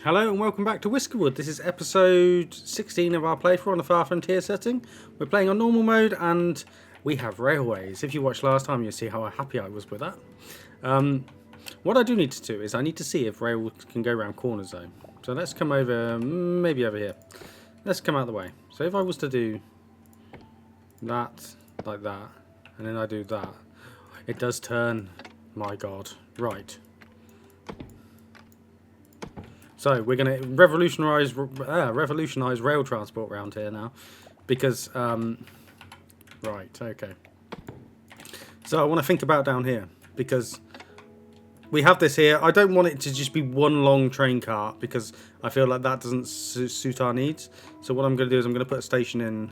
Hello and welcome back to Whiskerwood. This is episode 16 of our playthrough on the Far Frontier setting. We're playing on normal mode and we have railways. If you watched last time, you'll see how happy I was with that. What I do need to do is I need to see if rails can go around corners though. So let's come over, maybe over here. Let's come out of the way. So if I was to do that, like that, and then I do that, it does turn. My God. Right. So we're going to revolutionise rail transport around here now, because right, okay. So I want to think about down here because we have this here. I don't want it to just be one long train cart because I feel like that doesn't suit our needs. So what I'm going to do is I'm going to put a station in.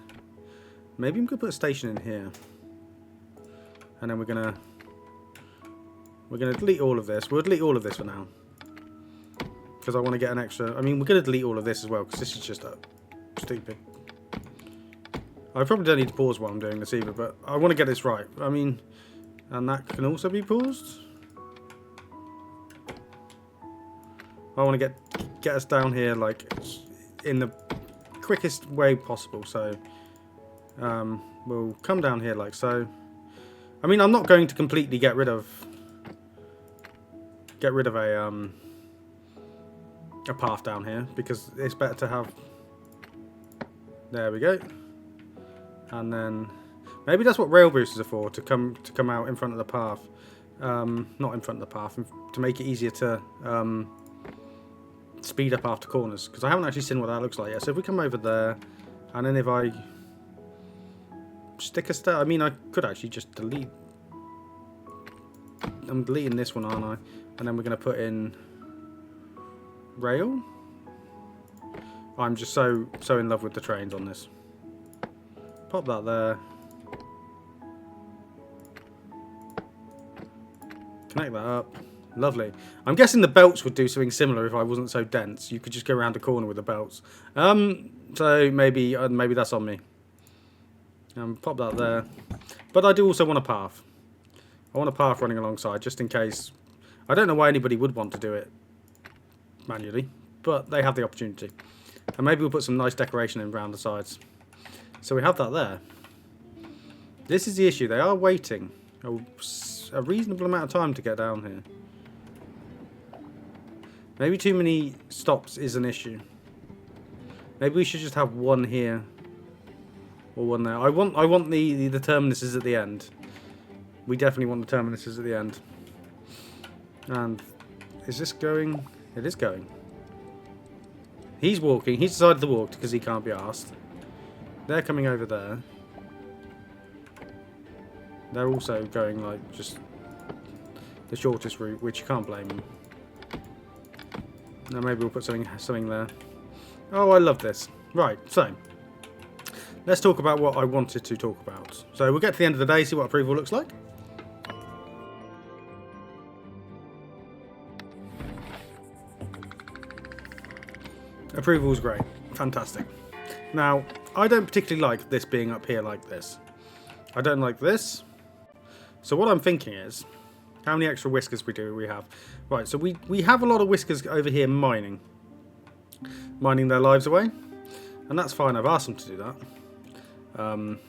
Maybe I'm going to put a station in here, and then we're going to delete all of this. We'll delete all of this for now. Because I want to get an extra. I mean, we're going to delete all of this as well because this is just stupid. I probably don't need to pause while I'm doing this either, but I want to get this right. I mean, and that can also be paused. I want to get us down here like in the quickest way possible. So we'll come down here like so. I mean, I'm not going to completely get rid of a path down here because it's better to have. There we go. And then maybe that's what rail boosters are for, to come out in front of the path. Not in front of the path, to make it easier to speed up after corners, because I haven't actually seen what that looks like yet. So if we come over there, and then if I stick a step, I mean, I could actually just delete. I'm deleting this one, aren't I? And then we're going to put in rail. I'm just so in love with the trains on this. Pop that there. Connect that up. Lovely. I'm guessing the belts would do something similar if I wasn't so dense. You could just go around the corner with the belts. So maybe that's on me. Pop that there. But I do also want a path. I want a path running alongside just in case. I don't know why anybody would want to do it manually, but they have the opportunity. And maybe we'll put some nice decoration in around the sides. So we have that there. This is the issue. They are waiting a reasonable amount of time to get down here. Maybe too many stops is an issue. Maybe we should just have one here or one there. I want the terminuses at the end. We definitely want the terminuses at the end. And is this going? It is going. He's walking. He's decided to walk because he can't be asked. They're coming over there. They're also going like just the shortest route, which you can't blame them. Now maybe we'll put something there. Oh, I love this. Right, so let's talk about what I wanted to talk about. So we'll get to the end of the day, see what approval looks like. Approval is great. Fantastic. Now, I don't particularly like this being up here like this. I don't like this. So what I'm thinking is, how many extra whiskers do we have? Right, so we have a lot of whiskers over here mining their lives away. And that's fine, I've asked them to do that.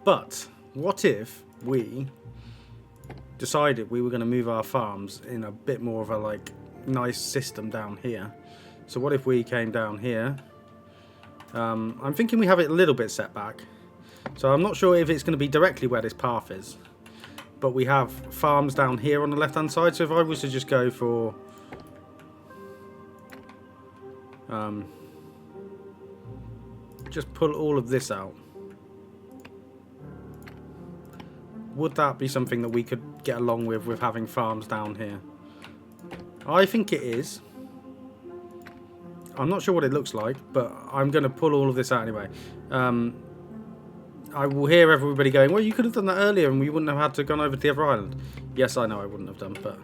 But what if we decided we were going to move our farms in a bit more of a like nice system down here? So what if we came down here? I'm thinking we have it a little bit set back. So I'm not sure if it's going to be directly where this path is. But we have farms down here on the left hand side. So if I was to just go for just pull all of this out, would that be something that we could get along with having farms down here? I think it is. I'm not sure what it looks like, but I'm going to pull all of this out anyway. I will hear everybody going, well, you could have done that earlier and we wouldn't have had to gone over to the other island. Yes, I know I wouldn't have done, but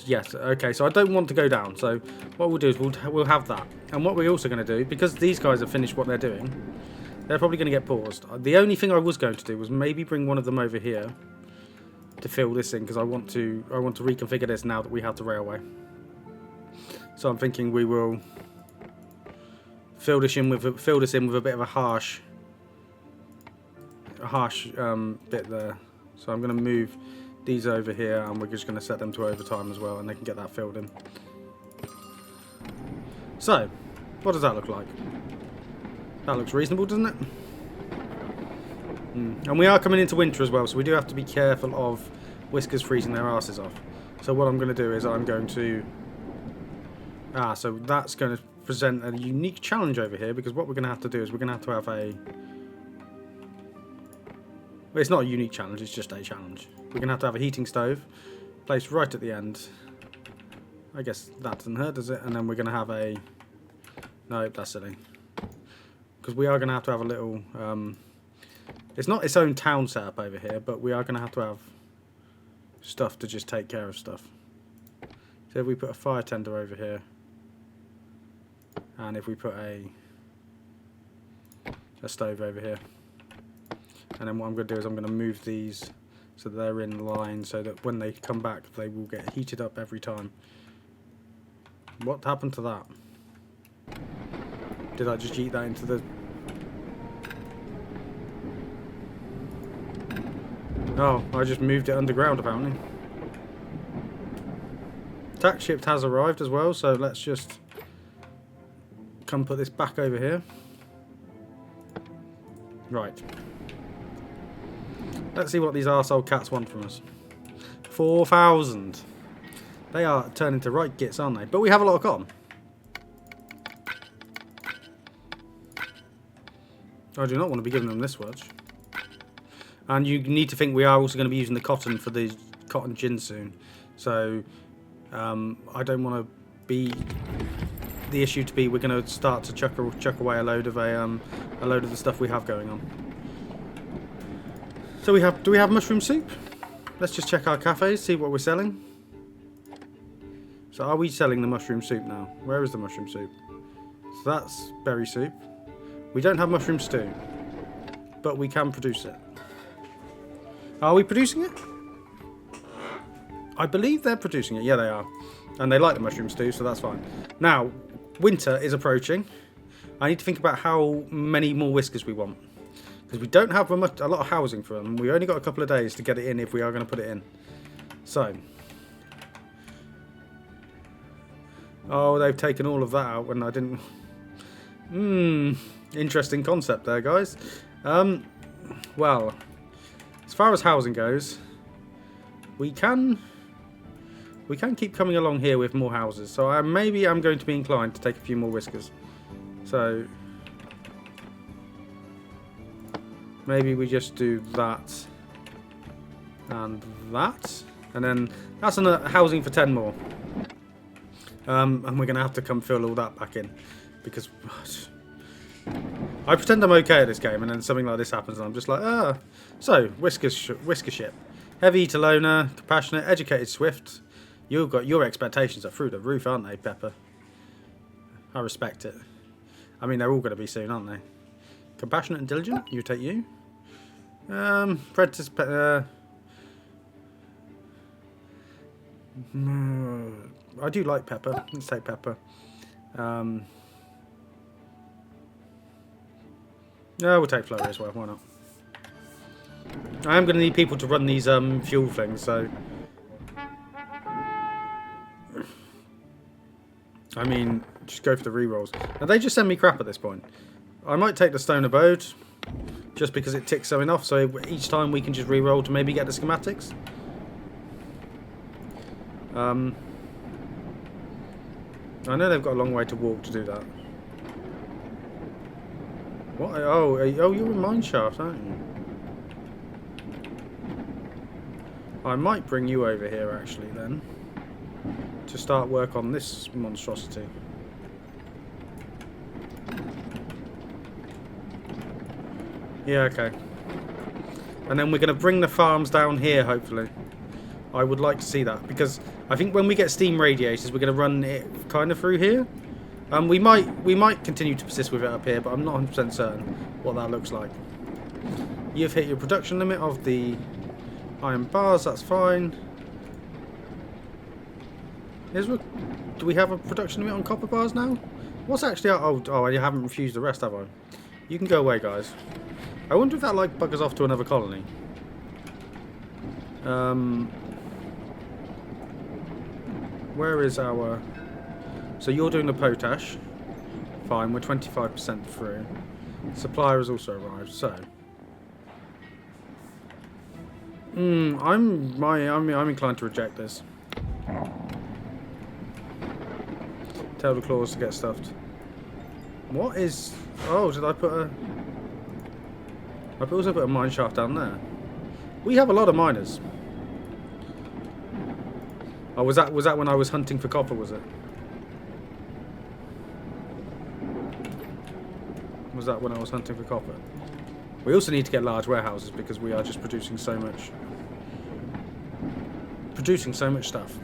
yes, okay, so I don't want to go down. So what we'll do is we'll have that. And what we're also going to do, because these guys have finished what they're doing, they're probably going to get paused. The only thing I was going to do was maybe bring one of them over here to fill this in, because I want to reconfigure this now that we have the railway. So I'm thinking we will fill this in with a bit of a harsh bit there. So I'm going to move these over here, and we're just going to set them to overtime as well, and they can get that filled in. So, what does that look like? That looks reasonable, doesn't it? And we are coming into winter as well, so we do have to be careful of whiskers freezing their asses off. So what I'm going to do is I'm going to... so that's going to present a unique challenge over here, because what we're going to have to do is we're going to have a... Well, it's not a unique challenge, it's just a challenge. We're going to have a heating stove placed right at the end. I guess that doesn't hurt, does it? And then we're going to have a... No, that's silly. Because we are going to have a little... It's not its own town setup over here, but we are going to have stuff to just take care of stuff. So if we put a fire tender over here, and if we put a stove over here, and then what I'm going to do is I'm going to move these so that they're in line, so that when they come back they will get heated up every time. What happened to that? Did I just eat that into the... Oh, I just moved it underground apparently. Tack ship has arrived as well, so let's just come put this back over here. Right. Let's see what these arsehole cats want from us. 4,000. They are turning to right gits, aren't they? But we have a lot of cotton. I do not want to be giving them this much. And you need to think we are also going to be using the cotton for the cotton gin soon. So I don't want to be... The issue to be we're going to start to chuck away a load of the stuff we have going on. So do we have mushroom soup? Let's just check our cafes, see what we're selling. So are we selling the mushroom soup now? Where is the mushroom soup? So that's berry soup. We don't have mushroom stew, but we can produce it. Are we producing it? I believe they're producing it. Yeah, they are. And they like the mushroom stew, so that's fine. Now, winter is approaching. I need to think about how many more whiskers we want. Because we don't have a lot of housing for them. We've only got a couple of days to get it in if we are going to put it in. So. Oh, they've taken all of that out when I didn't... Interesting concept there, guys. Well, as far as housing goes, we can keep coming along here with more houses. So maybe I'm going to be inclined to take a few more whiskers. So maybe we just do that and that, and then that's housing for 10 more. And we're going to have to come fill all that back in, because I pretend I'm okay at this game, and then something like this happens, and I'm just like, ah. So, whisker ship. Heavy to loner, compassionate, educated, swift. You've got your expectations are through the roof, aren't they, Pepper? I respect it. I mean, they're all going to be soon, aren't they? Compassionate and diligent, you take you. Predator, I do like Pepper. Let's take Pepper. No, we'll take Flurry as well. Why not? I am going to need people to run these fuel things, so... I mean, just go for the rerolls. Now, they just send me crap at this point. I might take the Stone Abode, just because it ticks something off, so each time we can just reroll to maybe get the schematics. I know they've got a long way to walk to do that. What? Oh, you're in Mineshaft, aren't you? I might bring you over here, actually, then, to start work on this monstrosity. Yeah, okay. And then we're going to bring the farms down here, hopefully. I would like to see that, because I think when we get steam radiators, we're going to run it kind of through here. We might continue to persist with it up here, but I'm not 100% certain what that looks like. You've hit your production limit of the iron bars, that's fine. Do we have a production limit on copper bars now? What's actually... Oh, I haven't refused the rest, have I? You can go away, guys. I wonder if that, like, buggers off to another colony. Where is our... So you're doing the potash. Fine, we're 25% through. Supplier has also arrived, so... I'm inclined to reject this. Tell the claws to get stuffed. What is... Oh, did I put a... I also put a mine shaft down there. We have a lot of miners. Oh, was that when I was hunting for copper, was it? Was that when I was hunting for copper? We also need to get large warehouses because we are just producing so much. Stuff.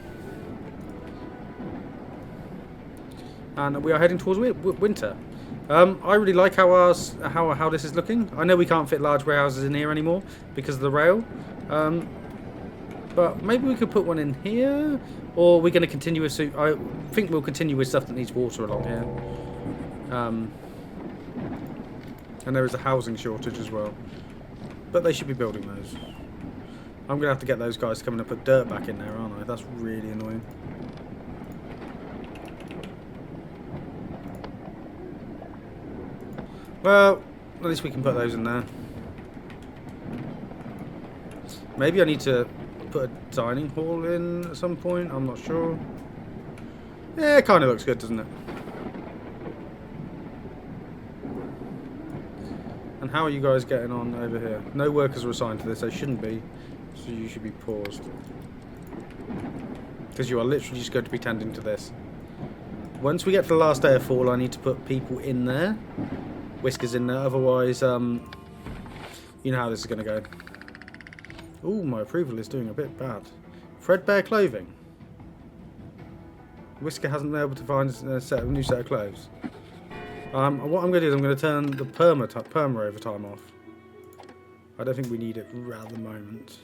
And we are heading towards winter. I really like how this is looking. I know we can't fit large warehouses in here anymore because of the rail. But maybe we could put one in here, or we're going to continue with... I think we'll continue with stuff that needs water along here. And there is a housing shortage as well. But they should be building those. I'm going to have to get those guys to come in and put dirt back in there, aren't I? That's really annoying. Well, at least we can put those in there. Maybe I need to put a dining hall in at some point. I'm not sure. Yeah, it kind of looks good, doesn't it? And how are you guys getting on over here? No workers are assigned to this. They shouldn't be. So you should be paused. Because you are literally just going to be tending to this. Once we get to the last day of fall, I need to put people in there. Whiskers in there. Otherwise, you know how this is going to go. Ooh, my approval is doing a bit bad. Threadbare clothing. Whisker hasn't been able to find a new set of clothes. What I'm going to do is I'm going to turn the perma overtime off. I don't think we need it at the moment.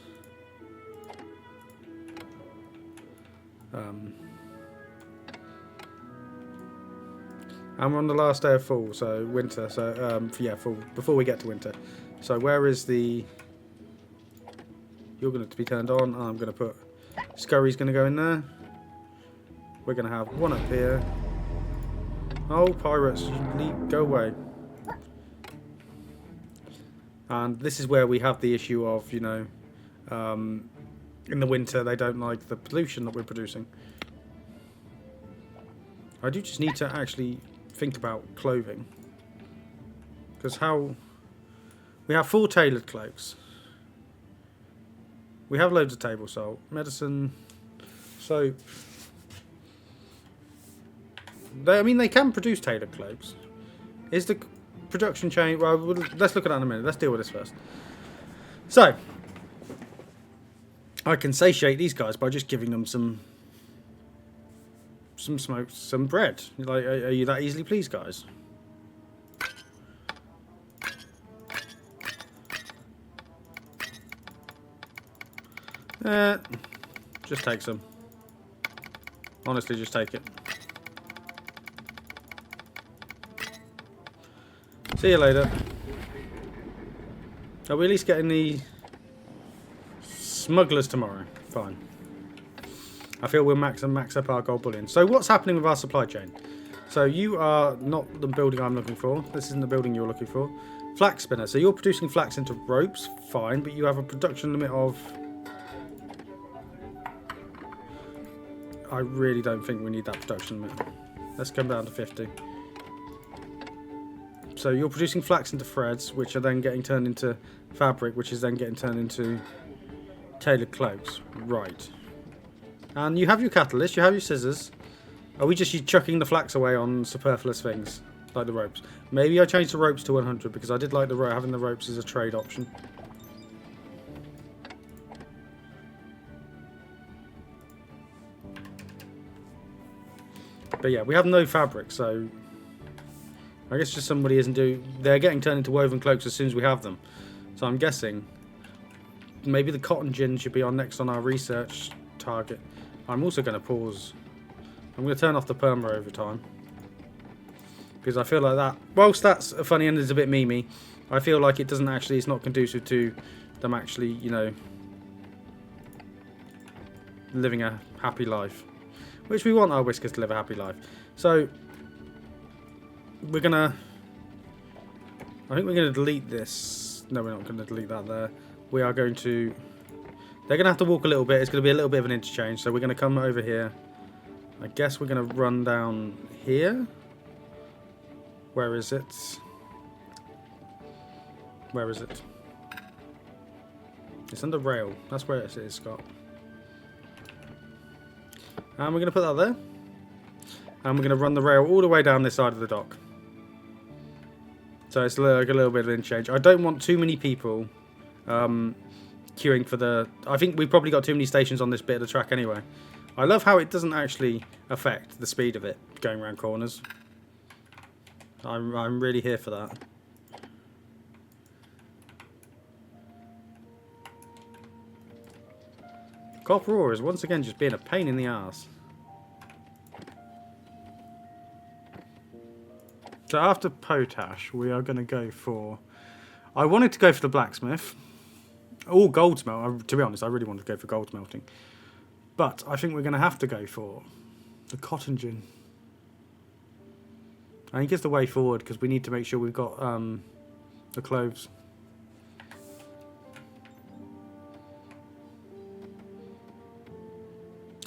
And we're on the last day of fall, so winter. So yeah, fall before we get to winter. So where is the? You're going to be turned on. I'm going to put Scurry's going to go in there. We're going to have one up here. Oh, pirates, go away. And this is where we have the issue of, you know, in the winter they don't like the pollution that we're producing. I do just need to actually think about clothing. Because we have 4 tailored cloaks. We have loads of table salt, medicine, soap. They can produce tailored cloaks. Is the production chain... Well, let's look at that in a minute. Let's deal with this first. So, I can satiate these guys by just giving them some smoke, some bread. Like, are you that easily pleased, guys? Just take some. Honestly, just take it. See you later. Are we at least getting the smugglers tomorrow? Fine. I feel we'll max up our gold bullion. So what's happening with our supply chain? So you are not the building I'm looking for. This isn't the building you're looking for. Flax spinner. So you're producing flax into ropes. Fine. But you have a production limit of... I really don't think we need that production limit. Let's come down to 50. So you're producing flax into threads, which are then getting turned into fabric, which is then getting turned into tailored cloaks. Right. And you have your catalyst, you have your scissors. Are we just chucking the flax away on superfluous things, like the ropes? Maybe I changed the ropes to 100, because I did like having the ropes as a trade option. But yeah, we have no fabric, so... I guess just somebody isn't doing... They're getting turned into woven cloaks as soon as we have them. So I'm guessing maybe the cotton gin should be next on our research target. I'm also going to pause I'm going to turn off the perma over time. Because I feel like that, whilst that's funny and is a bit memey, I feel like it doesn't actually, it's not conducive to them actually, you know, living a happy life. Which we want our whiskers to live a happy life. So, we're going to, I think we're going to delete this. No, we're not going to delete that there. We are going to, they're going to have to walk a little bit. It's going to be a little bit of an interchange. So we're going to come over here. I guess we're going to run down here. Where is it? Where is it? It's under rail. That's where it is, Scott. And we're going to put that there. And we're going to run the rail all the way down this side of the dock. So it's like a little bit of an interchange. I don't want too many people queuing for the... I think we've probably got too many stations on this bit of the track anyway. I love how it doesn't actually affect the speed of it going around corners. I'm really here for that. Copper ore is once again just being a pain in the arse. So after potash, we are going to go for... I wanted to go for the blacksmith. Or gold smelt. To be honest, I really wanted to go for gold smelting. But I think we're going to have to go for the cotton gin. I think it's the way forward because we need to make sure we've got the cloves.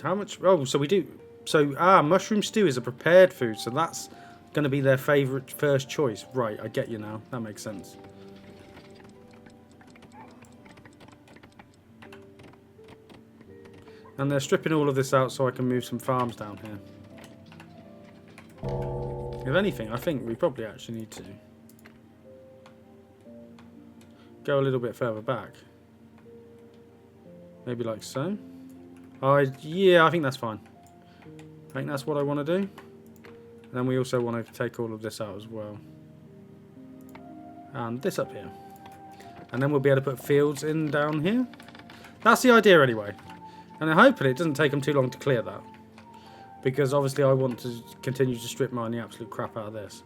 How much? Oh, so we do. So, mushroom stew is a prepared food, so that's going to be their favourite first choice. Right, I get you now. That makes sense. And they're stripping all of this out so I can move some farms down here. If anything, I think we probably actually need to go a little bit further back. Maybe like so. Yeah, I think that's fine. I think that's what I want to do. And then we also want to take all of this out as well. And this up here. And then we'll be able to put fields in down here. That's the idea anyway. And I'm hoping it doesn't take them too long to clear that. Because obviously I want to continue to strip mine the absolute crap out of this.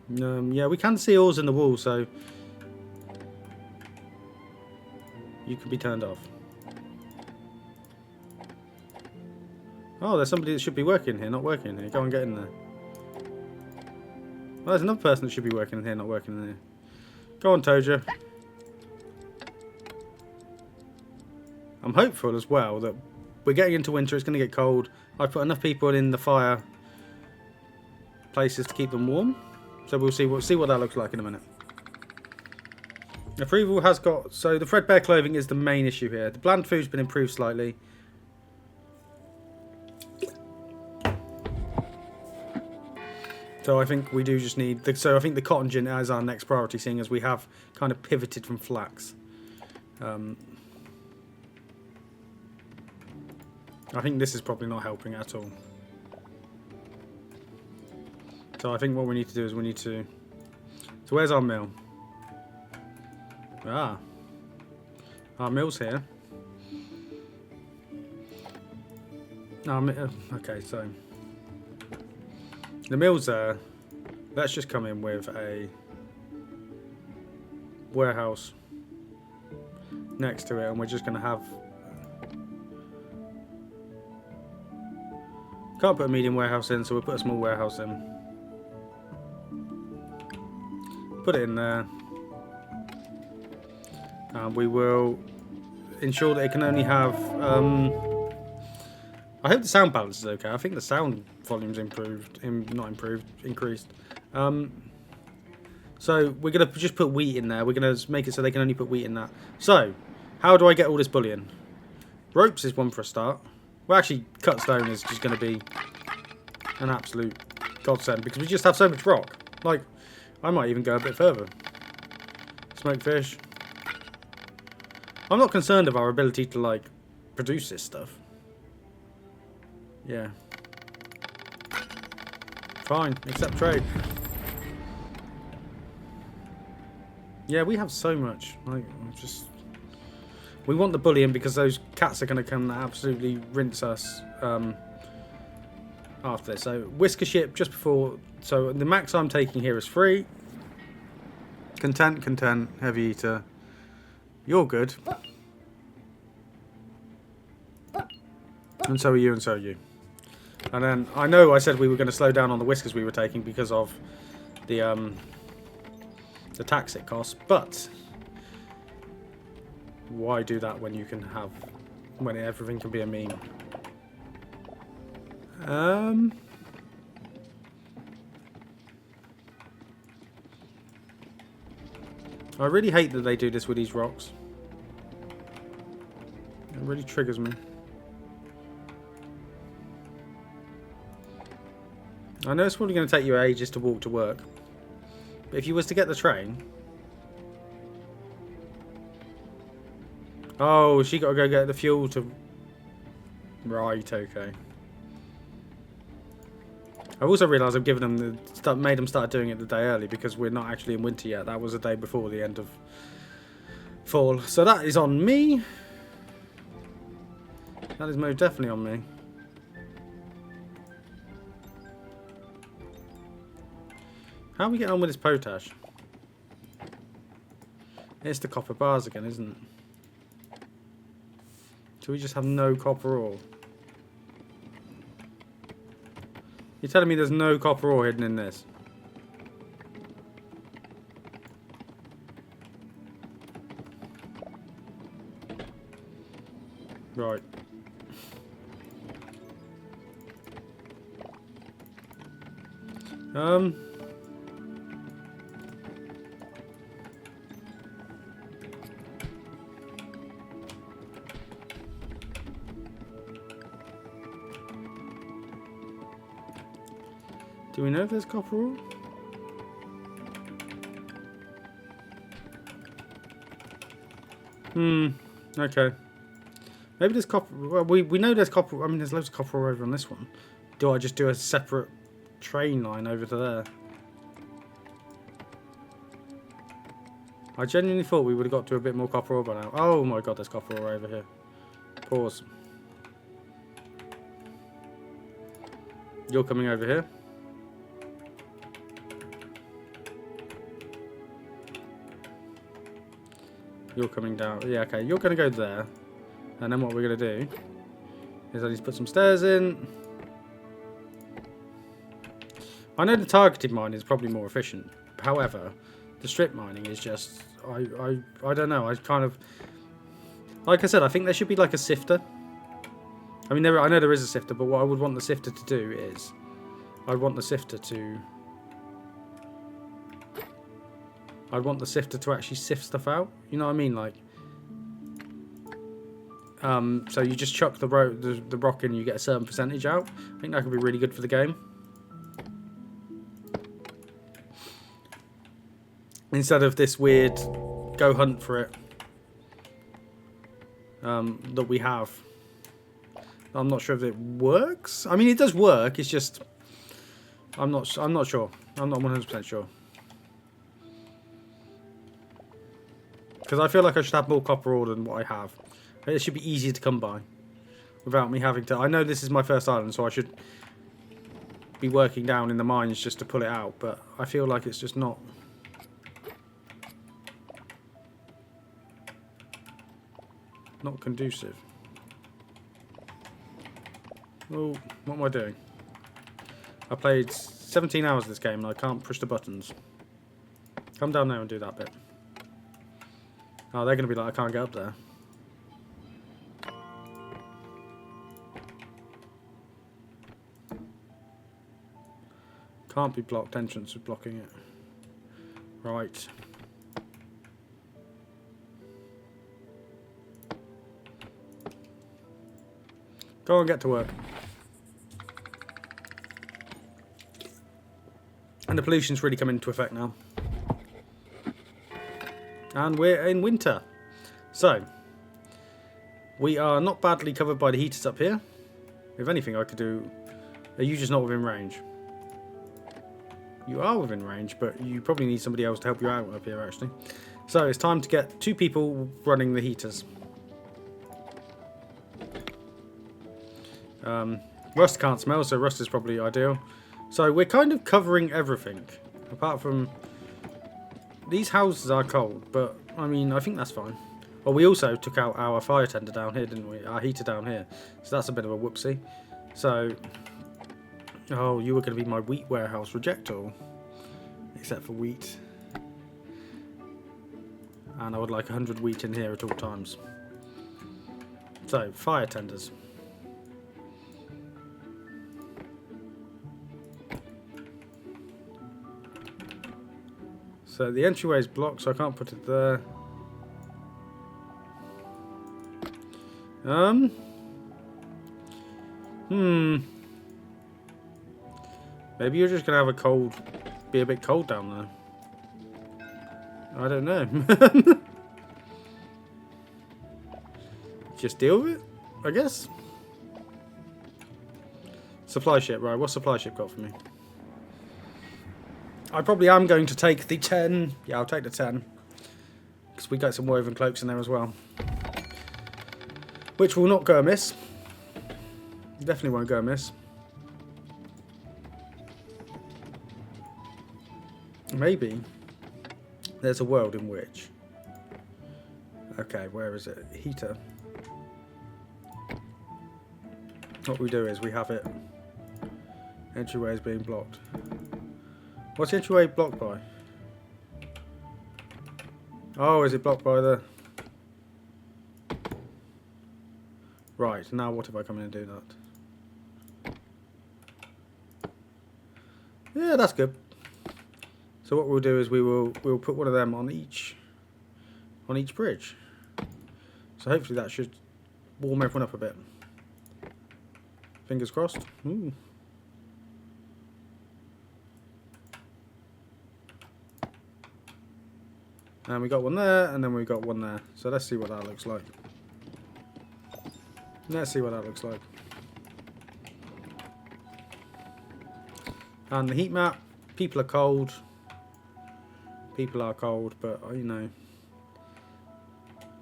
Yeah, we can see ores in the wall, so you can be turned off. Oh, there's somebody that should be working here, not working in here. Go and get in there. Well, there's another person that should be working in here, not working in here. Go on, Toja. I'm hopeful as well that we're getting into winter, it's going to get cold. I've put enough people in the fire places to keep them warm. So we'll see what that looks like in a minute. Approval has got... So the threadbare clothing is the main issue here. The bland food's been improved slightly. So I think we do just need... So I think the cotton gin is our next priority, seeing as we have kind of pivoted from flax. I think this is probably not helping at all. So I think what we need to do is we need to... So where's our mill? Our mill's here. Okay, so... The mill's there. Let's just come in with a warehouse next to it, and we're just going to have... Can't put a medium warehouse in, so we'll put a small warehouse in. Put it in there. And we will ensure that it can only have... I hope the sound balance is okay. I think the sound volume's improved. Not improved, increased. So we're going to just put wheat in there. We're going to make it so they can only put wheat in that. So, how do I get all this bullion? Ropes is one for a start. Well, actually, cut stone is just going to be an absolute godsend because we just have so much rock. Like, I might even go a bit further. Smoked fish. I'm not concerned of our ability to, like, produce this stuff. Yeah. Fine, accept trade. Yeah, we have so much. Like, we want the bullion because those cats are going to come and absolutely rinse us after this. So, whisker ship just before. So, the max I'm taking here is 3. Content, heavy eater. You're good. And so are you, and so are you. And then, I know I said we were going to slow down on the whiskers we were taking because of the tax it costs, but why do that when you can have, when everything can be a meme? I really hate that they do this with these rocks. It really triggers me. I know it's probably going to take you ages to walk to work, but if you was to get the train... Oh, she got to go get the fuel to... Right, okay. I've also realised I've given them the... made them start doing it the day early because we're not actually in winter yet. That was the day before the end of fall. So that is on me. That is most definitely on me. How are we getting on with this potash? It's the copper bars again, isn't it? Do we just have no copper ore? You're telling me there's no copper ore hidden in this? Right. Do we know if there's copper ore? Okay. Maybe there's copper. Well, we know there's copper. I mean, there's loads of copper ore over on this one. Do I just do a separate train line over to there? I genuinely thought we would have got to a bit more copper ore by now. Oh my god, there's copper ore over here. Pause. You're coming over here. You're coming down. Yeah, okay. You're going to go there. And then what we're going to do is I need to put some stairs in. I know the targeted mining is probably more efficient. However, the strip mining is just... I don't know. I kind of... Like I said, I think there should be like a sifter. I mean, I know there is a sifter, but what I would want the sifter to do is... I'd want the sifter to actually sift stuff out. You know what I mean? Like, so you just chuck the rock in and you get a certain percentage out. I think that could be really good for the game. Instead of this weird go hunt for it that we have. I'm not sure if it works. I mean, it does work. It's just I'm not sure. I'm not 100% sure. Because I feel like I should have more copper ore than what I have. It should be easier to come by without me having to... I know this is my first island, so I should be working down in the mines just to pull it out, but I feel like it's just not conducive. Oh, what am I doing? I played 17 hours of this game and I can't push the buttons. Come down there and do that bit. Oh, they're going to be like, I can't get up there. Can't be blocked. Entrance is blocking it. Right. Go and get to work. And the pollution's really come into effect now. And we're in winter. So, we are not badly covered by the heaters up here. If anything, I could do... Are you just not within range? You are within range, but you probably need somebody else to help you out up here, actually. So it's time to get 2 people running the heaters. Rust can't smell, so rust is probably ideal. So we're kind of covering everything. Apart from... These houses are cold, but, I mean, I think that's fine. Well, we also took out our fire tender down here, didn't we? Our heater down here. So that's a bit of a whoopsie. So... Oh, you were going to be my wheat warehouse. Reject all. Except for wheat. And I would like 100 wheat in here at all times. So, fire tenders. So the entryway is blocked, so I can't put it there. Maybe you're just gonna have be a bit cold down there. I don't know. Just deal with it, I guess. Supply ship, right? What's supply ship got for me? I probably am going to take the 10. Yeah, I'll take the 10. Because we got some woven cloaks in there as well. Which will not go amiss. Definitely won't go amiss. Maybe there's a world in which... Okay, where is it? Heater. What we do is we have it... Entryway is being blocked. What's the entryway blocked by? Oh, is it blocked by the... Right, now what if I come in and do that? Yeah, that's good. So what we'll do is we'll put one of them on each bridge. So hopefully that should warm everyone up a bit. Fingers crossed. Ooh. And we got one there, and then we got one there. So let's see what that looks like. Let's see what that looks like. And the heat map. People are cold. People are cold, but you know,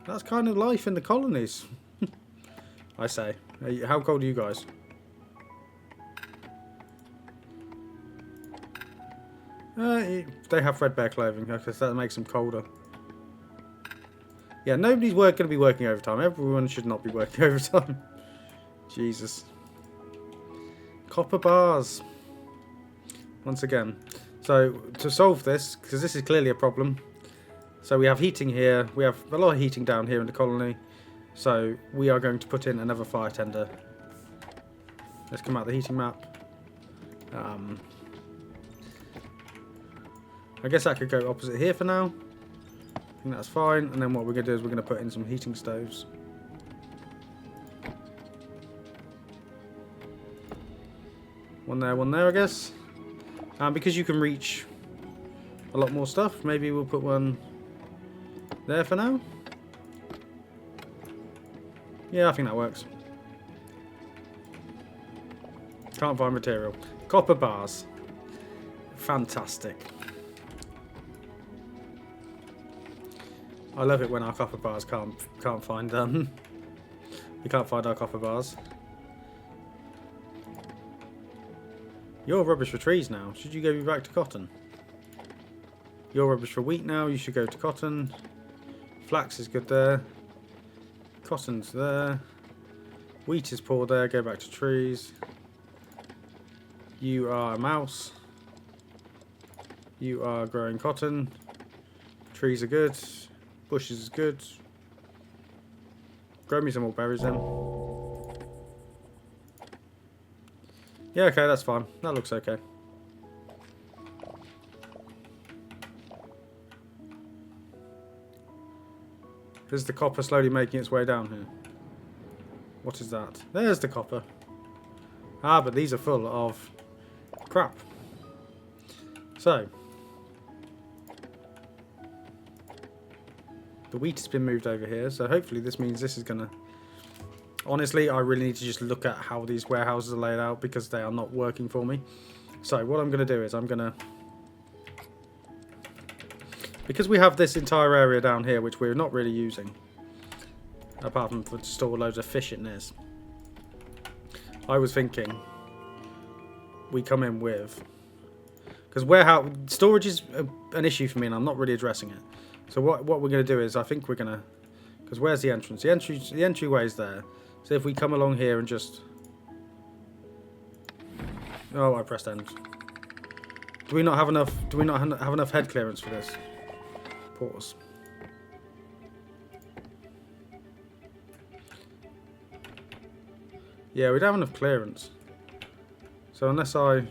that's kind of life in the colonies. I say. How cold are you guys? They have threadbare clothing, because that makes them colder. Yeah, nobody's going to be working overtime. Everyone should not be working overtime. Jesus. Copper bars. Once again. So, to solve this, because this is clearly a problem. So we have heating here. We have a lot of heating down here in the colony. So, we are going to put in another fire tender. Let's come out the heating map. I guess that could go opposite here for now. I think that's fine. And then what we're going to do is we're going to put in some heating stoves. One there, I guess. Because you can reach a lot more stuff, maybe we'll put one there for now. Yeah, I think that works. Can't find material. Copper bars. Fantastic. I love it when our copper bars can't find them. We can't find our copper bars. You're rubbish for trees now. Should you go back to cotton? You're rubbish for wheat now. You should go to cotton. Flax is good there. Cotton's there. Wheat is poor there. Go back to trees. You are a mouse. You are growing cotton. Trees are good. Bushes is good. Grow me some more berries then. Yeah, okay, that's fine. That looks okay. Is the copper slowly making its way down here? What is that? There's the copper. Ah, but these are full of crap. So, the wheat has been moved over here, so hopefully this means this is going to... Honestly, I really need to just look at how these warehouses are laid out because they are not working for me. So what I'm going to do is I'm going to because we have this entire area down here which we're not really using, apart from to store loads of fish in this, I was thinking we come in with, because warehouse storage is an issue for me and I'm not really addressing it. So what we're going to do is, I think we're going to, because where's the entrance? The entryway is there. So if we come along here and just, oh, I pressed end. Do we not have enough? Do we not have enough head clearance for this? Pause. Yeah, we don't have enough clearance. So unless I...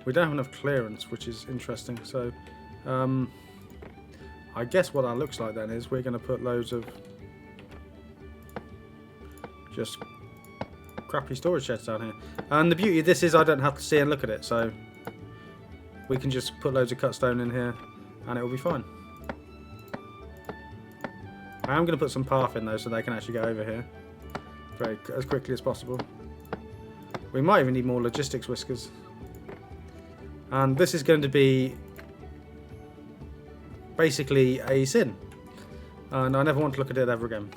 We don't have enough clearance, which is interesting. So, I guess what that looks like then is we're going to put loads of just crappy storage sheds down here. And the beauty of this is I don't have to see and look at it. So, we can just put loads of cut stone in here and it will be fine. I am going to put some path in though so they can actually go over here as quickly as possible. We might even need more logistics whiskers. And this is going to be basically a sin. And I never want to look at it ever again.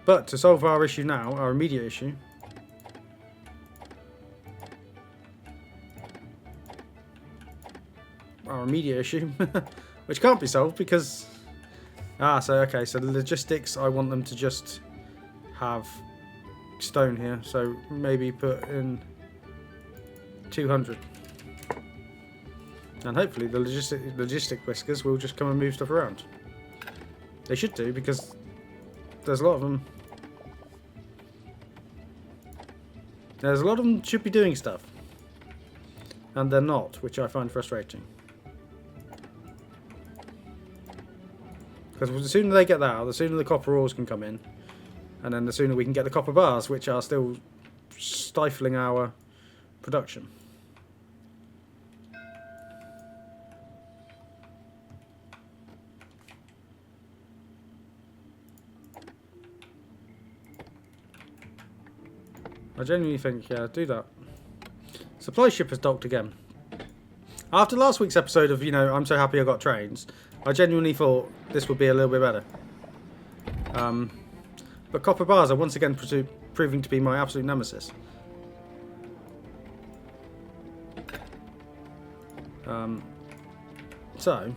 But to solve our issue now, our immediate issue, which can't be solved because... so the logistics, I want them to just have stone here, so maybe put in 200. And hopefully the logistic whiskers will just come and move stuff around. They should do, because there's a lot of them. There's a lot of them should be doing stuff. And they're not, which I find frustrating. Because the sooner they get that out, the sooner the copper ores can come in. And then the sooner we can get the copper bars, which are still stifling our production. I genuinely think, yeah, do that. Supply ship has docked again. After last week's episode of, I'm so happy I got trains, I genuinely thought this would be a little bit better. But copper bars are once again proving to be my absolute nemesis. So,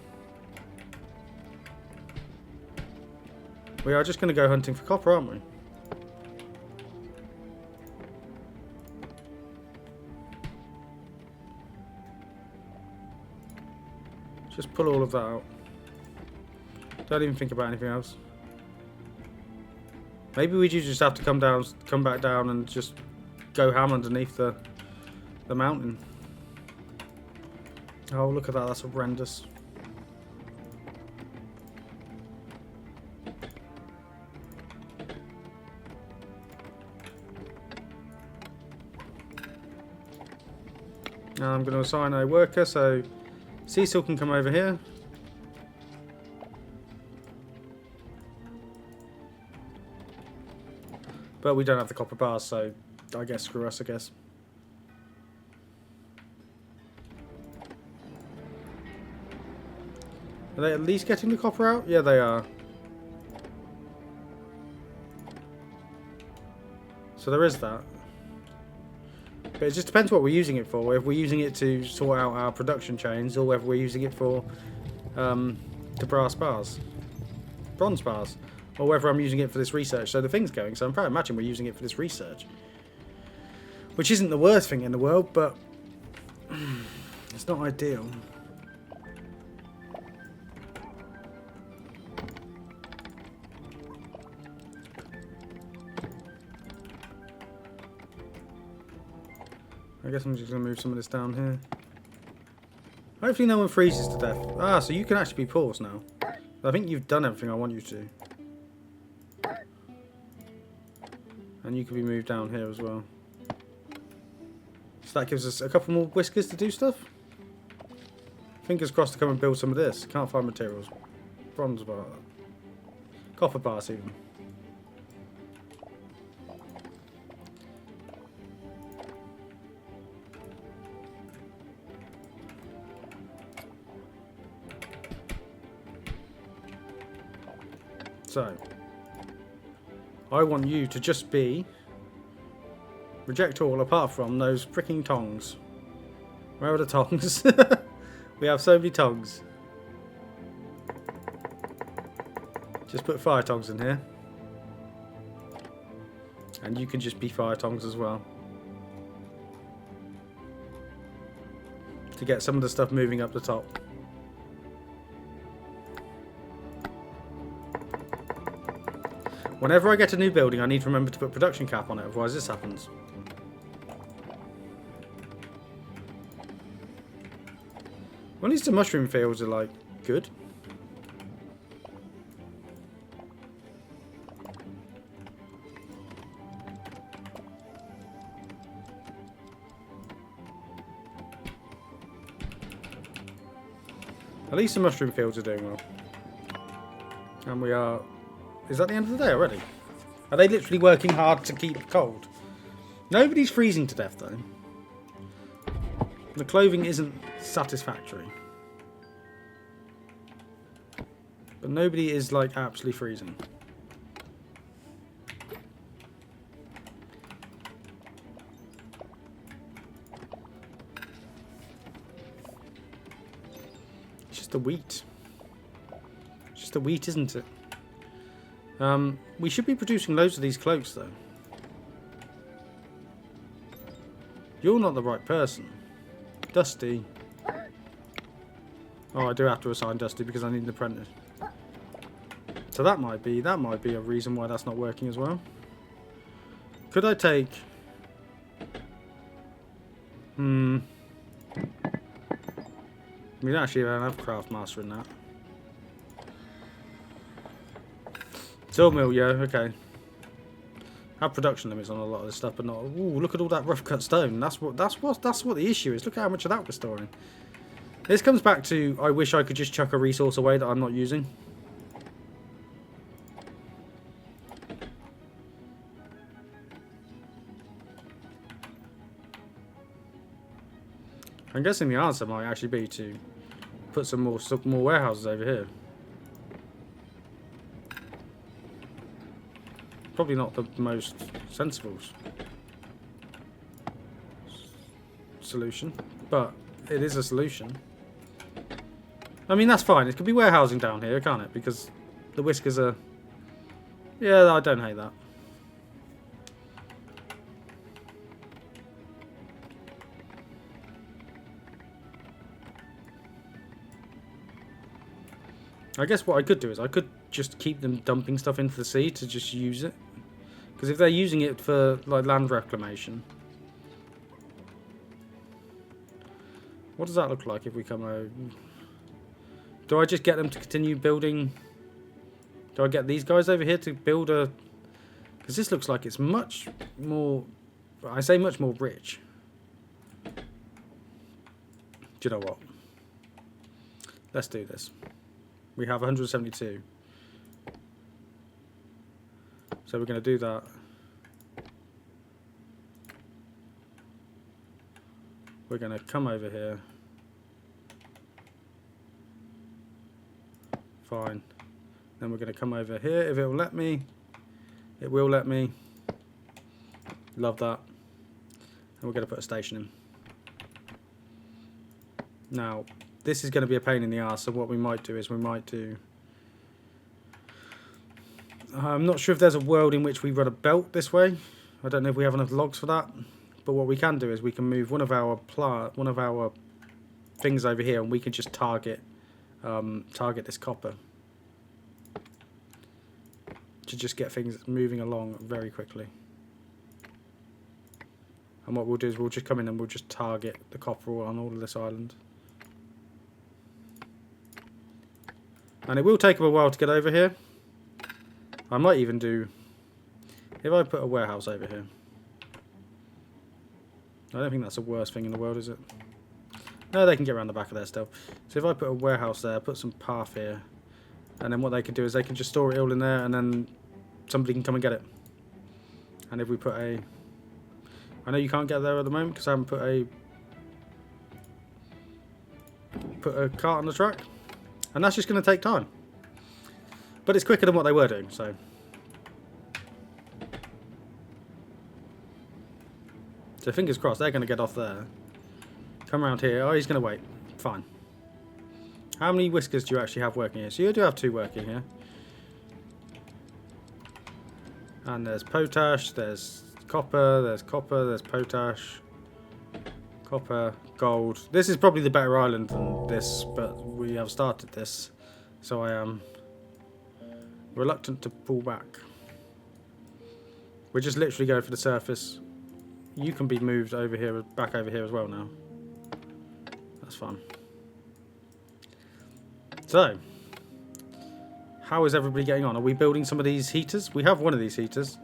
we are just going to go hunting for copper, aren't we? Just pull all of that out. Don't even think about anything else. Maybe we do just have to come back down and just go ham underneath the mountain. Oh, look at that, that's horrendous. Now I'm going to assign a worker, so Cecil can come over here. But we don't have the copper bars, so I guess screw us, I guess. Are they at least getting the copper out? Yeah, they are. So there is that. But it just depends what we're using it for. If we're using it to sort out our production chains, or whether we're using it for the bronze bars, or whether I'm using it for this research. So the thing's going. So I'm probably imagining we're using it for this research, which isn't the worst thing in the world, but it's not ideal. I guess I'm just going to move some of this down here. Hopefully no one freezes to death. Ah, so you can actually be paused now. I think you've done everything I want you to. And you can be moved down here as well. So that gives us a couple more whiskers to do stuff. Fingers crossed to come and build some of this. Can't find materials. Bronze bar. Copper bars even. So, I want you to just be... Reject all apart from those freaking tongs. Where are the tongs? We have so many tongs. Just put fire tongs in here. And you can just be fire tongs as well. To get some of the stuff moving up the top. Whenever I get a new building, I need to remember to put production cap on it, otherwise this happens. Well, at least the mushroom fields are, like, good. At least the mushroom fields are doing well. And we are... Is that the end of the day already? Are they literally working hard to keep cold? Nobody's freezing to death, though. The clothing isn't satisfactory. But nobody is, like, absolutely freezing. It's just the wheat. It's just the wheat, isn't it? We should be producing loads of these cloaks, though. You're not the right person. Dusty. Oh, I do have to assign Dusty because I need an apprentice. So that might be a reason why that's not working as well. Could I take... We don't actually have craft master in that. Sawmill, yeah, okay. Have production limits on a lot of this stuff, but not. Ooh, look at all that rough cut stone. That's what the issue is. Look at how much of that we're storing. This comes back to I wish I could just chuck a resource away that I'm not using. I'm guessing the answer might actually be to put some more warehouses over here. Probably not the most sensible solution, but it is a solution. I mean, that's fine. It could be warehousing down here, can't it? Because the whiskers are... Yeah, I don't hate that. I guess what I could do is I could just keep them dumping stuff into the sea to just use it. Because if they're using it for like land reclamation, what does that look like if we come over? Do I just get them to continue building? Do I get these guys over here to build a... Because this looks like it's much more... I say much more rich. Do you know what? Let's do this. We have 172. So we're going to do that. We're going to come over here. Fine. Then we're going to come over here. If it will let me. It will let me. Love that. And we're going to put a station in. Now, this is going to be a pain in the arse. So what we might do is we might do... I'm not sure if there's a world in which we run a belt this way. I don't know if we have enough logs for that. But what we can do is we can move one of our things over here, and we can just target this copper to just get things moving along very quickly. And what we'll do is we'll just come in and we'll just target the copper on all of this island. And it will take them a while to get over here. I might even do, if I put a warehouse over here. I don't think that's the worst thing in the world, is it? No, they can get around the back of there still. So if I put a warehouse there, put some path here, and then what they can do is they can just store it all in there, and then somebody can come and get it. And if we put a... I know you can't get there at the moment because I haven't put a cart on the track. And that's just going to take time. But it's quicker than what they were doing, so. So fingers crossed, they're going to get off there. Come around here. Oh, he's going to wait. Fine. How many whiskers do you actually have working here? So you do have 2 working here. And there's potash, there's copper, there's potash, copper, gold. This is probably the better island than this, but we have started this, so I am reluctant to pull back. We're just literally going for the surface. You can be moved over here, back over here as well now. That's fine. So, how is everybody getting on? Are we building some of these heaters? We have one of these heaters.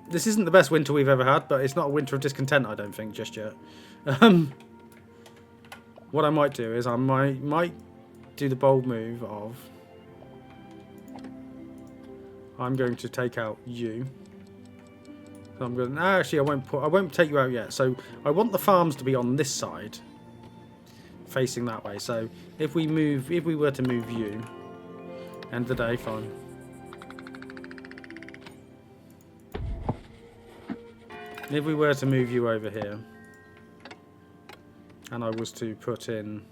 This isn't the best winter we've ever had, but it's not a winter of discontent, I don't think, just yet. What I might do is I might do the bold move of I'm going to take out you. So I'm going. Actually, I won't take you out yet. So I want the farms to be on this side, facing that way. So if we were to move you, end of the day, fine. If we were to move you over here, and I was to put in,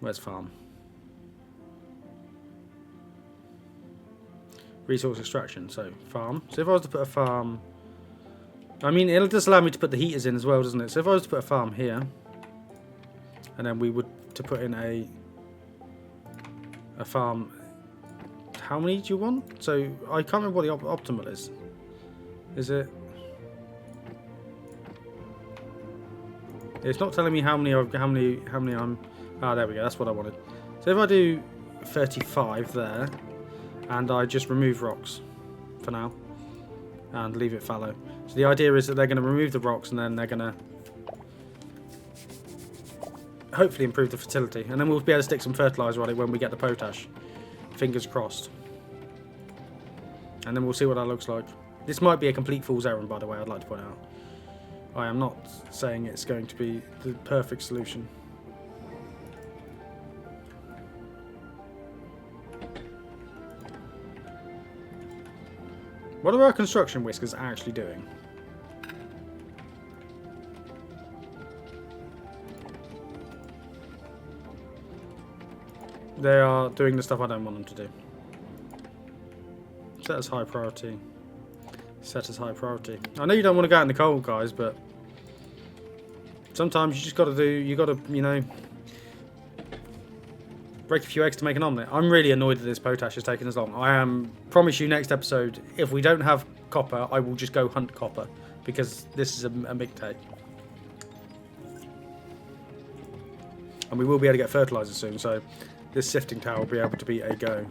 where's farm? Resource extraction, so farm. So if I was to put a farm, I mean, it'll just allow me to put the heaters in as well, doesn't it? So if I was to put a farm here, and then we would to put in a farm, how many do you want? So I can't remember what the optimal is. Is it? It's not telling me how many I'm. Ah, there we go. That's what I wanted. So if I do 35 there, and I just remove rocks for now, and leave it fallow. So the idea is that they're going to remove the rocks, and then they're going to hopefully improve the fertility, and then we'll be able to stick some fertilizer on it when we get the potash. Fingers crossed. And then we'll see what that looks like. This might be a complete fool's errand, by the way, I'd like to point out. I am not saying it's going to be the perfect solution. What are our construction whiskers actually doing? They are doing the stuff I don't want them to do. Set as high priority. Set as high priority. I know you don't want to go out in the cold, guys, but sometimes you just got to do. You got to, you know, break a few eggs to make an omelette. I'm really annoyed that this potash is taking as long. I promise you, next episode, if we don't have copper, I will just go hunt copper because this is a big take. And we will be able to get fertilizer soon, so this sifting tower will be able to be a go.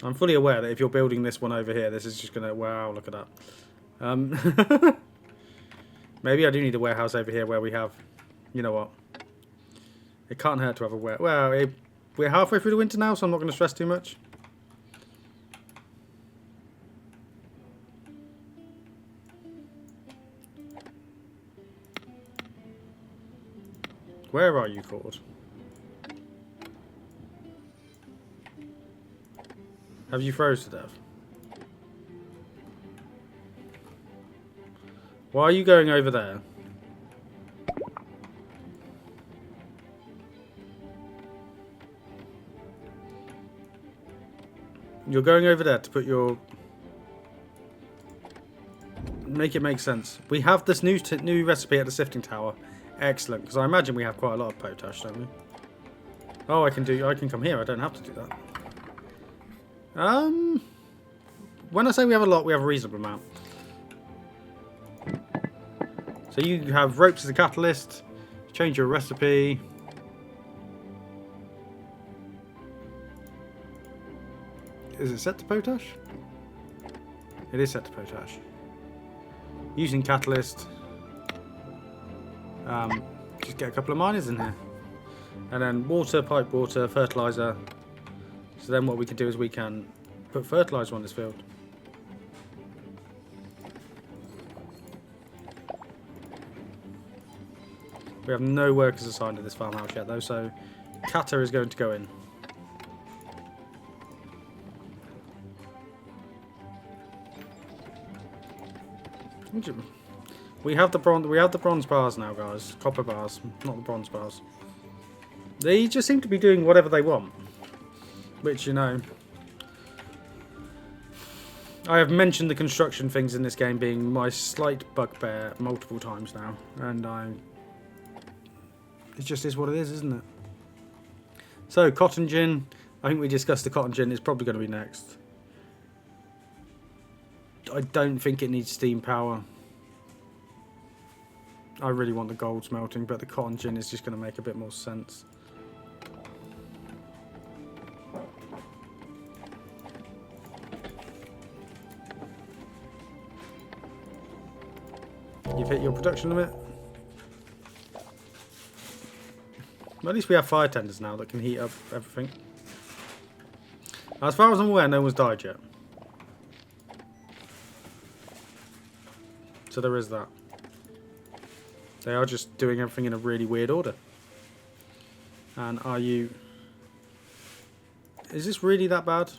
I'm fully aware that if you're building this one over here, this is just going to... Wow, look at that. Maybe I do need a warehouse over here where we have... You know what? It can't hurt to have a warehouse. Well, we're halfway through the winter now, so I'm not going to stress too much. Where are you, Cord? Have you froze to death? Why are you going over there? You're going over there to put your... Make it make sense. We have this new recipe at the sifting tower. Excellent, because I imagine we have quite a lot of potash, don't we? Oh, I can come here. I don't have to do that. When I say we have a lot, we have a reasonable amount. So you have ropes as a catalyst. Change your recipe. Is it set to potash? It is set to potash. Using catalyst. Just get a couple of miners in here. And then water, pipe water, fertilizer. So then what we can do is we can put fertilizer on this field. We have no workers assigned to this farmhouse yet, though, so Kata is going to go in. We have the bronze bars now, guys. Copper bars, not the bronze bars. They just seem to be doing whatever they want, which, you know, I have mentioned the construction things in this game being my slight bugbear multiple times now, and it just is what it is, isn't it? So, cotton gin. I think we discussed the cotton gin. It's probably going to be next. I don't think it needs steam power. I really want the gold smelting, but the cotton gin is just going to make a bit more sense. You've hit your production limit. Well, at least we have fire tenders now that can heat up everything. As far as I'm aware, no one's died yet. So there is that. They are just doing everything in a really weird order. And are you... Is this really that bad?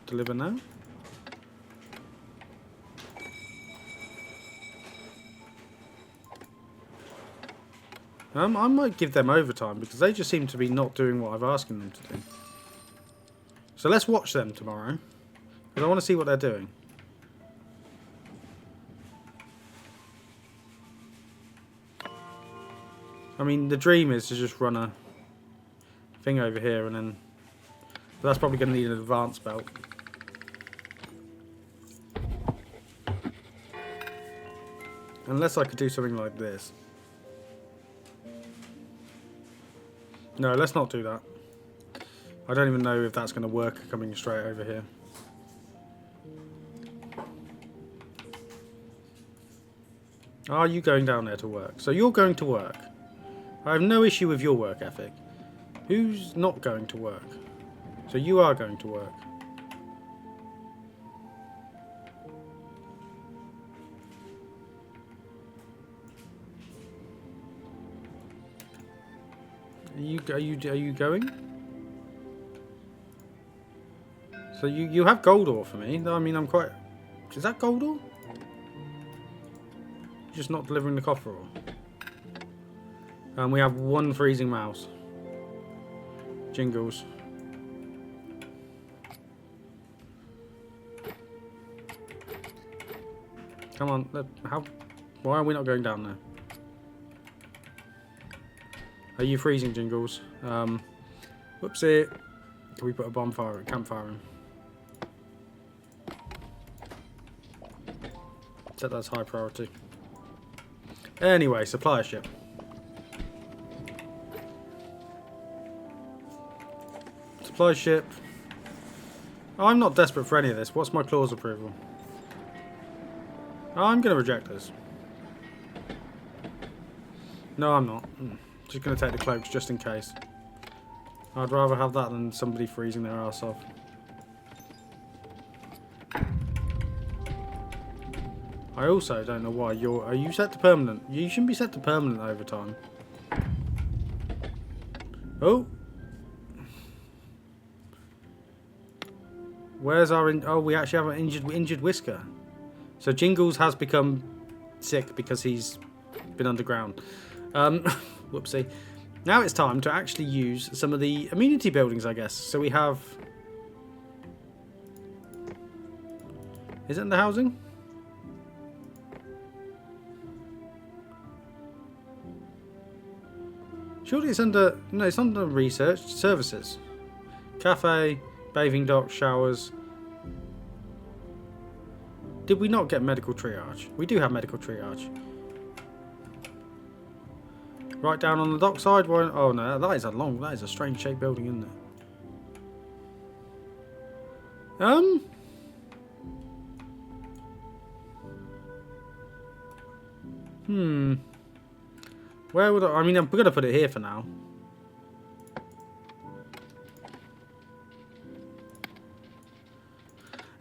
Deliver now? I might give them overtime because they just seem to be not doing what I've asked them to do. So let's watch them tomorrow. Because I want to see what they're doing. I mean, the dream is to just run a thing over here and then... But that's probably going to need an advanced belt. Unless I could do something like this. No, let's not do that. I don't even know if that's going to work coming straight over here. Are you going down there to work? So you're going to work. I have no issue with your work ethic. Who's not going to work? So you are going to work. Are you going? So you have gold ore for me. I mean, I'm quite... Is that gold ore? Just not delivering the copper ore. And we have one freezing mouse. Jingles. Come on. Why are we not going down there? Are you freezing, Jingles? Whoopsie. Can we put a campfire in? Set that as high priority. Anyway, supply ship. Supply ship. I'm not desperate for any of this. What's my clause approval? I'm going to reject this. No, I'm not. Just going to take the cloaks just in case. I'd rather have that than somebody freezing their ass off. I also don't know why are you set to permanent? You shouldn't be set to permanent overtime. Oh. Where's our... Oh, we actually have an injured Whisker. So Jingles has become sick because he's been underground. Whoopsie. Now it's time to actually use some of the amenity buildings, I guess. So we have... Is it in the housing? Surely it's under... No, it's under research. Services. Cafe, bathing dock, showers. Did we not get medical triage? We do have medical triage. Right down on the dock side. Oh no, that is a strange shaped building, isn't it? Where would I mean, I'm going to put it here for now.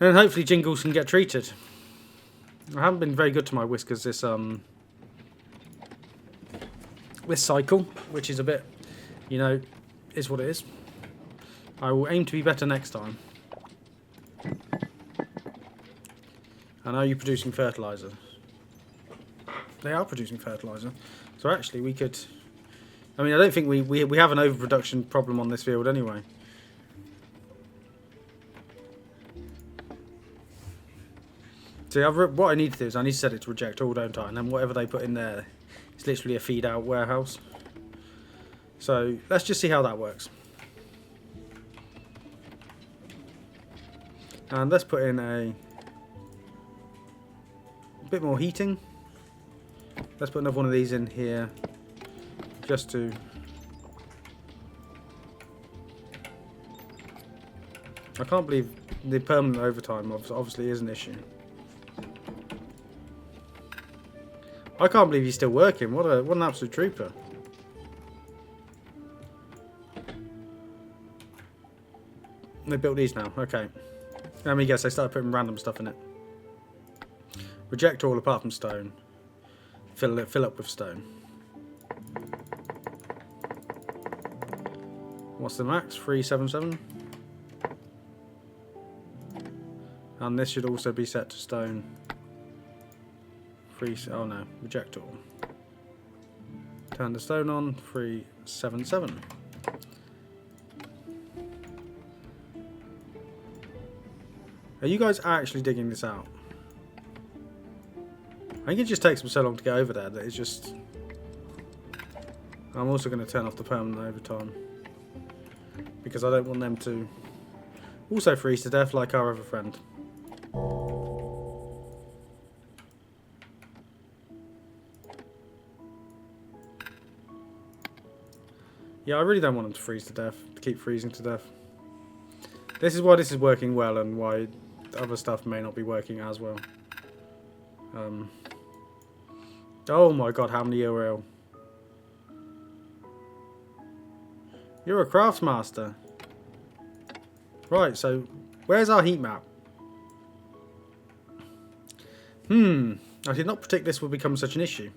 And hopefully Jingles can get treated. I haven't been very good to my Whiskers this this cycle, which is a bit, you know, is what it is. I will aim to be better next time. And are you producing fertilizer? They are producing fertilizer. So actually we could... I mean, I don't think we have an overproduction problem on this field anyway. See, what I need to do is I need to set it to reject all, don't I? And then whatever they put in there is literally a feed out warehouse. So let's just see how that works. And let's put in a bit more heating. Let's put another one of these in here just to... I can't believe the permanent overtime obviously is an issue. I can't believe he's still working. What an absolute trooper. They built these now. Okay. Let me guess, they started putting random stuff in it. Reject all apart from stone. Fill up with stone. What's the max? 377. And this should also be set to stone. Oh no, reject all. Turn the stone on. 377. Are you guys actually digging this out? I think it just takes them so long to get over there that it's just... I'm also going to turn off the permanent overtime. Because I don't want them to also freeze to death like our other friend. Yeah, I really don't want them to freeze to death, to keep freezing to death. This is why this is working well and why other stuff may not be working as well. Oh my god, how many you're ill? You're a craftsmaster. Right, so where's our heat map? I did not predict this would become such an issue.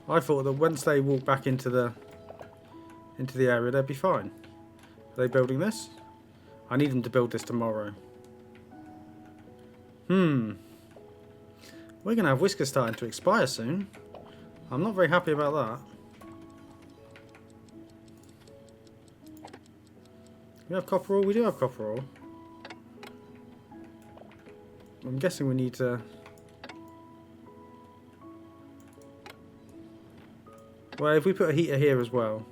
I thought that once they walk back into the area, they'd be fine. Are they building this? I need them to build this tomorrow. We're going to have whiskers starting to expire soon. I'm not very happy about that. We have copper ore? We do have copper ore. I'm guessing we need to... Well, if we put a heater here as well.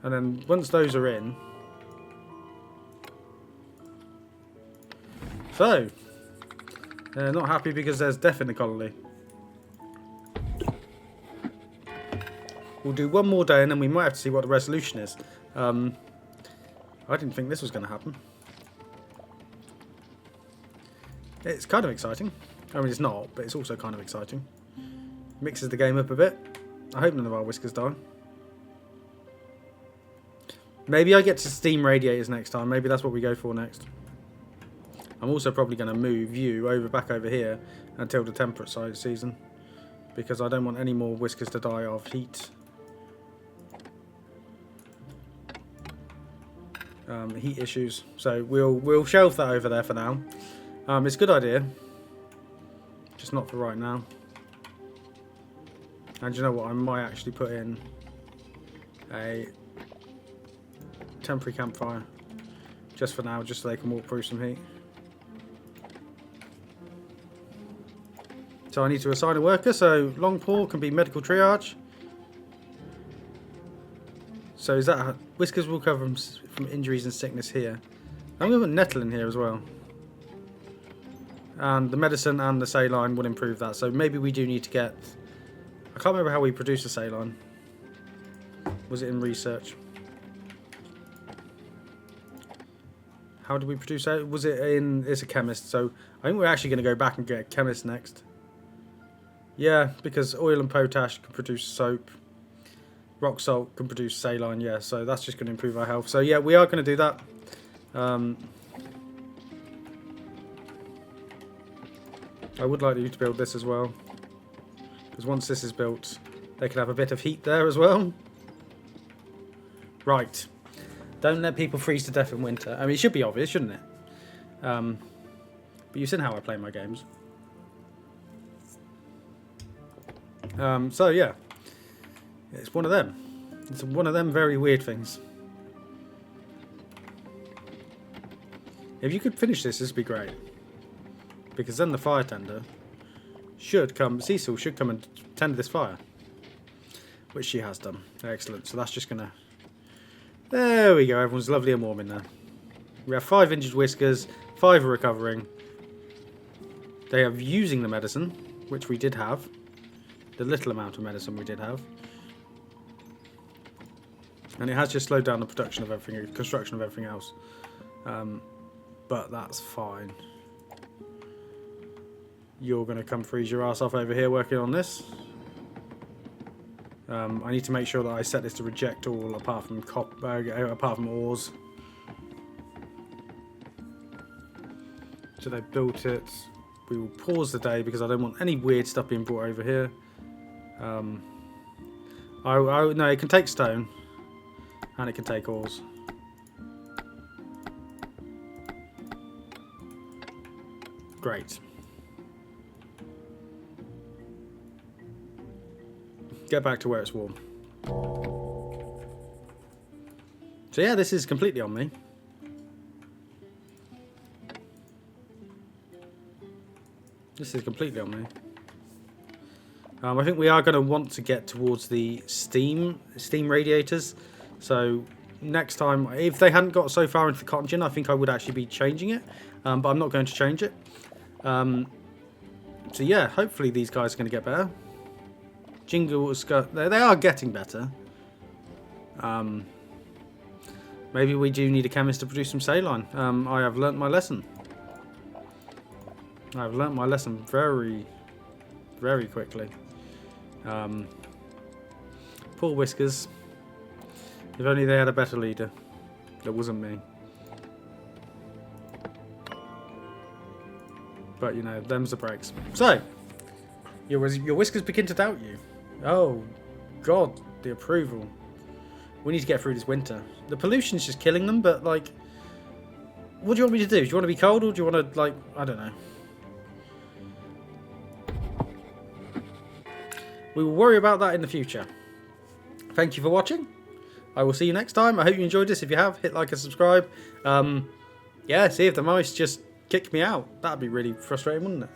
And then once those are in... So, not happy because there's death in the colony. We'll do one more day and then we might have to see what the resolution is. I didn't think this was going to happen. It's kind of exciting. I mean, it's not, but it's also kind of exciting. Mixes the game up a bit. I hope none of our whiskers die. Maybe I get to steam radiators next time. Maybe that's what we go for next. I'm also probably going to move you back over here until the temperate side season, because I don't want any more whiskers to die of heat. Heat issues. So we'll shelve that over there for now. It's a good idea, just not for right now. And you know what? I might actually put in a temporary campfire just for now, just so they can walk through some heat. So I need to assign a worker, so long pole can be medical triage. So is that whiskers will cover from injuries and sickness here. I'm going to put nettle in here as well. And the medicine and the saline will improve that. So maybe we do need to get... I can't remember how we produce the saline. Was it in research? How did we produce it? Was it in... It's a chemist, so I think we're actually going to go back and get a chemist next. Yeah, because oil and potash can produce soap. Rock salt can produce saline, yeah, so that's just going to improve our health. So yeah, we are going to do that. I would like you to build this as well. Because once this is built, they can have a bit of heat there as well. Right. Don't let people freeze to death in winter. I mean, it should be obvious, shouldn't it? But you've seen how I play my games. So, yeah. It's one of them. It's one of them very weird things. If you could finish this would be great. Because then the fire tender should come, Cecil should come and tend this fire. Which she has done. Excellent. So that's just going to... There we go. Everyone's lovely and warm in there. We have 5 injured whiskers. 5 are recovering. They are using the medicine, which we did have. The little amount of medicine we did have. And it has just slowed down the production of everything, construction of everything else. But that's fine. You're going to come freeze your ass off over here working on this. I need to make sure that I set this to reject all apart from ores. So they built it. We will pause the day because I don't want any weird stuff being brought over here. No, it can take stone and it can take ores. Great. Get back to where it's warm. So yeah, this is completely on me. This is completely on me. I think we are going to want to get towards the steam radiators. So next time, if they hadn't got so far into the cotton gin, I think I would actually be changing it. But I'm not going to change it. So yeah, hopefully these guys are going to get better. They are getting better. Maybe we do need a chemist to produce some saline. I have learnt my lesson. I've learnt my lesson very, very quickly. Poor Whiskers. If only they had a better leader. It wasn't me. But, you know, them's the breaks. So, your Whiskers begin to doubt you. Oh, God, the approval. We need to get through this winter. The pollution's just killing them, but, like, what do you want me to do? Do you want to be cold, or do you want to, like, I don't know. We will worry about that in the future. Thank you for watching. I will see you next time. I hope you enjoyed this. If you have, hit like and subscribe. Yeah, see if the mice just kick me out. That'd be really frustrating, wouldn't it?